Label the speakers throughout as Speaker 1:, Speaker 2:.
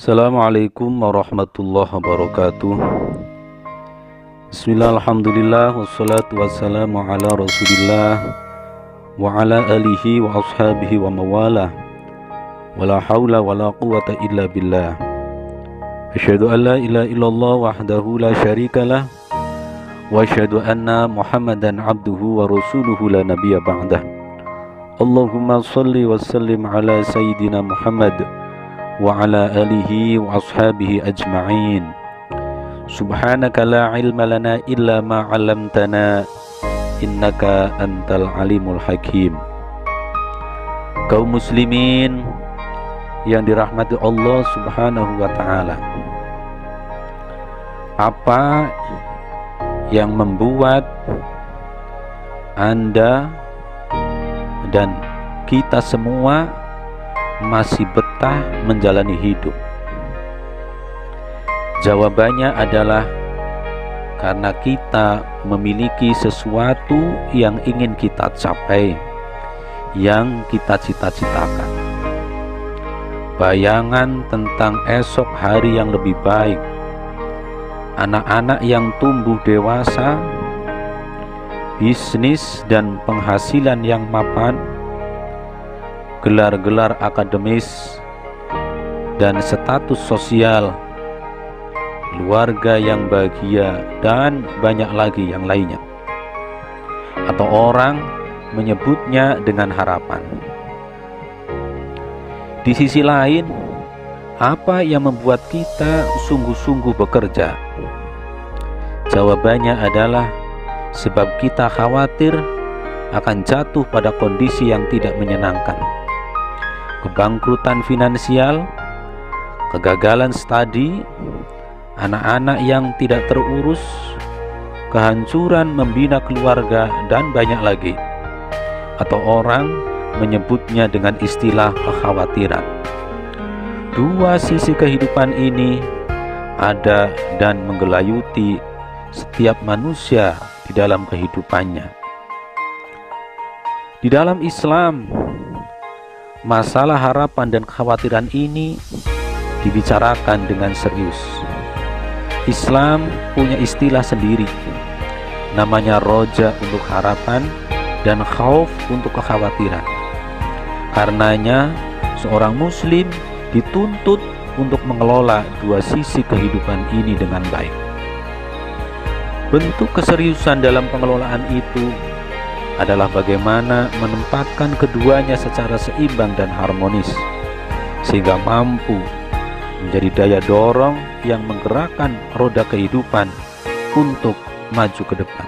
Speaker 1: Assalamualaikum warahmatullahi wabarakatuh. Bismillah, alhamdulillah, wassalatu wassalamu ala rasulillah wa ala alihi wa ashabihi wa mawalah, wala hawla wala quwata illa billah. Asyhadu an la ilaha illallah wahdahu la syarikalah wa asyhadu anna muhammadan abduhu wa rasuluhu la nabiyya ba'dah. Allahumma salli wa sallim ala sayyidina Muhammad wa ala alihi wa ashabihi ajma'in. Subhanaka la ilma lana illa ma 'allamtana innaka antal alimul hakim. Kaum muslimin yang dirahmati Allah Subhanahu wa ta'ala, apa yang membuat Anda dan kita semua masih betah menjalani hidup? Jawabannya adalah karena kita memiliki sesuatu yang ingin kita capai, yang kita cita-citakan. Bayangan tentang esok hari yang lebih baik, anak-anak yang tumbuh dewasa, bisnis dan penghasilan yang mapan, gelar-gelar akademis, dan status sosial, keluarga yang bahagia, dan banyak lagi yang lainnya. Atau orang menyebutnya dengan harapan. Di sisi lain, apa yang membuat kita sungguh-sungguh bekerja? Jawabannya adalah sebab kita khawatir akan jatuh pada kondisi yang tidak menyenangkan. Kebangkrutan finansial, kegagalan studi, anak-anak yang tidak terurus, kehancuran membina keluarga, dan banyak lagi. Atau orang menyebutnya dengan istilah kekhawatiran. Dua sisi kehidupan ini ada dan menggelayuti setiap manusia di dalam kehidupannya. Di dalam Islam, masalah harapan dan kekhawatiran ini dibicarakan dengan serius. Islam punya istilah sendiri, namanya roja untuk harapan dan khauf untuk kekhawatiran. Karenanya seorang muslim dituntut untuk mengelola dua sisi kehidupan ini dengan baik. Bentuk keseriusan dalam pengelolaan itu adalah bagaimana menempatkan keduanya secara seimbang dan harmonis, sehingga mampu menjadi daya dorong yang menggerakkan roda kehidupan untuk maju ke depan.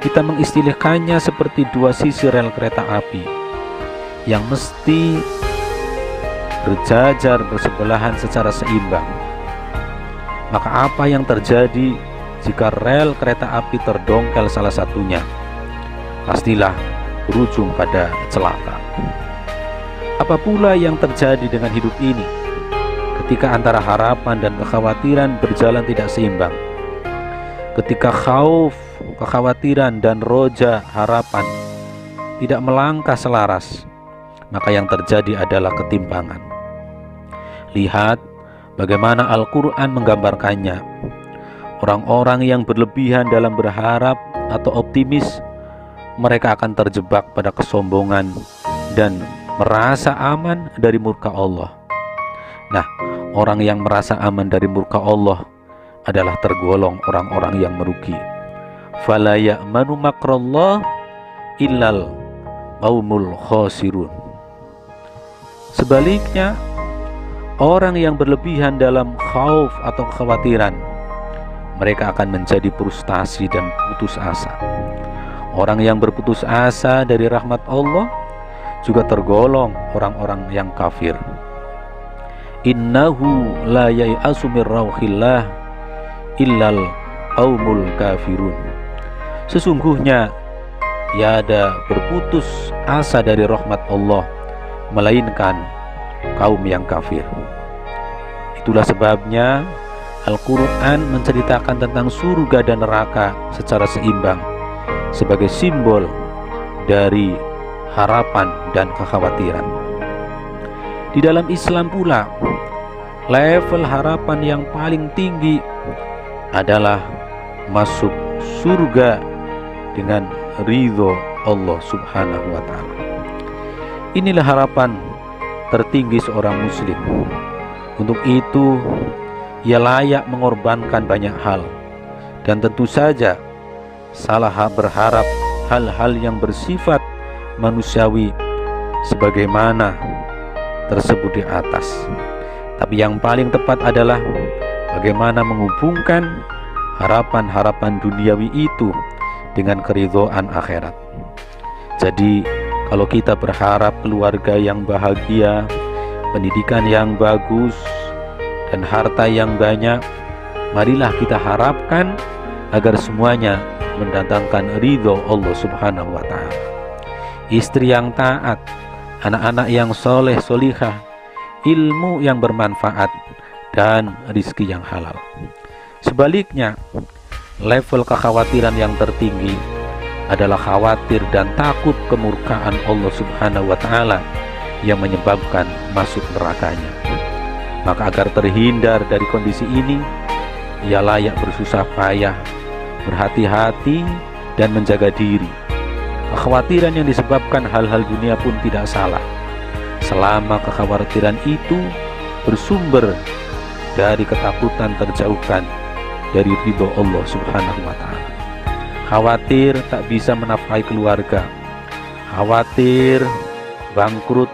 Speaker 1: Kita mengistilahkannya seperti dua sisi rel kereta api yang mesti berjajar bersebelahan secara seimbang. Maka apa yang terjadi jika rel kereta api terdongkel salah satunya? Pastilah berujung pada celaka. Apa pula yang terjadi dengan hidup ini ketika antara harapan dan kekhawatiran berjalan tidak seimbang? Ketika khauf, kekhawatiran, dan roja, harapan tidak melangkah selaras, maka yang terjadi adalah ketimpangan. Lihat bagaimana Al-Quran menggambarkannya. Orang-orang yang berlebihan dalam berharap atau optimis, mereka akan terjebak pada kesombongan dan merasa aman dari murka Allah. Nah, orang yang merasa aman dari murka Allah adalah tergolong orang-orang yang merugi. Fala ya'manu makrallah illal qaumul khasirun. Sebaliknya, orang yang berlebihan dalam khauf atau kekhawatiran, mereka akan menjadi frustasi dan putus asa. Orang yang berputus asa dari rahmat Allah juga tergolong orang-orang yang kafir. Innahu la yai'asu mir rauhillah illal qaumul kafirun. Sesungguhnya tiada berputus asa dari rahmat Allah melainkan kaum yang kafir. Itulah sebabnya Al-Quran menceritakan tentang surga dan neraka secara seimbang sebagai simbol dari harapan dan kekhawatiran. Di dalam Islam pula level harapan yang paling tinggi adalah masuk surga dengan ridho Allah Subhanahu wa Ta'ala. Inilah harapan tertinggi seorang muslim. Untuk itu ia layak mengorbankan banyak hal, dan tentu saja salah berharap hal-hal yang bersifat manusiawi sebagaimana tersebut di atas. Tapi yang paling tepat adalah bagaimana menghubungkan harapan-harapan duniawi itu dengan keridhaan akhirat. Jadi kalau kita berharap keluarga yang bahagia, pendidikan yang bagus, dan harta yang banyak, marilah kita harapkan agar semuanya mendatangkan ridho Allah Subhanahu wa Ta'ala. Istri yang taat, anak-anak yang soleh solihah, ilmu yang bermanfaat, dan rizki yang halal. Sebaliknya, level kekhawatiran yang tertinggi adalah khawatir dan takut kemurkaan Allah Subhanahu wa Ta'ala yang menyebabkan masuk nerakanya. Maka agar terhindar dari kondisi ini, ia layak bersusah payah, berhati-hati, dan menjaga diri. Kekhawatiran yang disebabkan hal-hal dunia pun tidak salah, selama kekhawatiran itu bersumber dari ketakutan terjauhkan dari ridho Allah Subhanahu wa Ta'ala. Khawatir tak bisa menafkahi keluarga, khawatir bangkrut,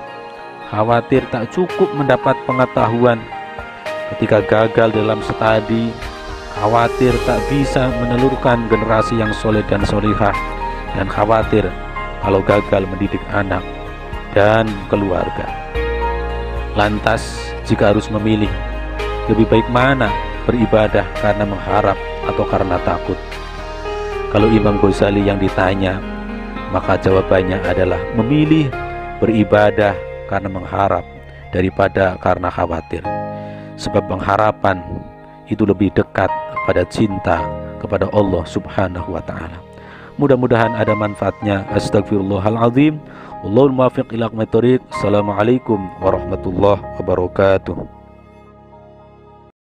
Speaker 1: khawatir tak cukup mendapat pengetahuan ketika gagal dalam studi, khawatir tak bisa menelurkan generasi yang soleh dan solihah, dan khawatir kalau gagal mendidik anak dan keluarga. Lantas jika harus memilih, lebih baik mana, beribadah karena mengharap atau karena takut? Kalau Imam Ghazali yang ditanya, maka jawabannya adalah memilih beribadah karena mengharap daripada karena khawatir. Sebab pengharapan itu lebih dekat pada cinta kepada Allah Subhanahu wa Ta'ala. Mudah-mudahan ada manfaatnya. Astagfirullahaladzim. Wallahul muwaffiq ila aqwamit thoriq. Assalamualaikum warahmatullahi wabarakatuh.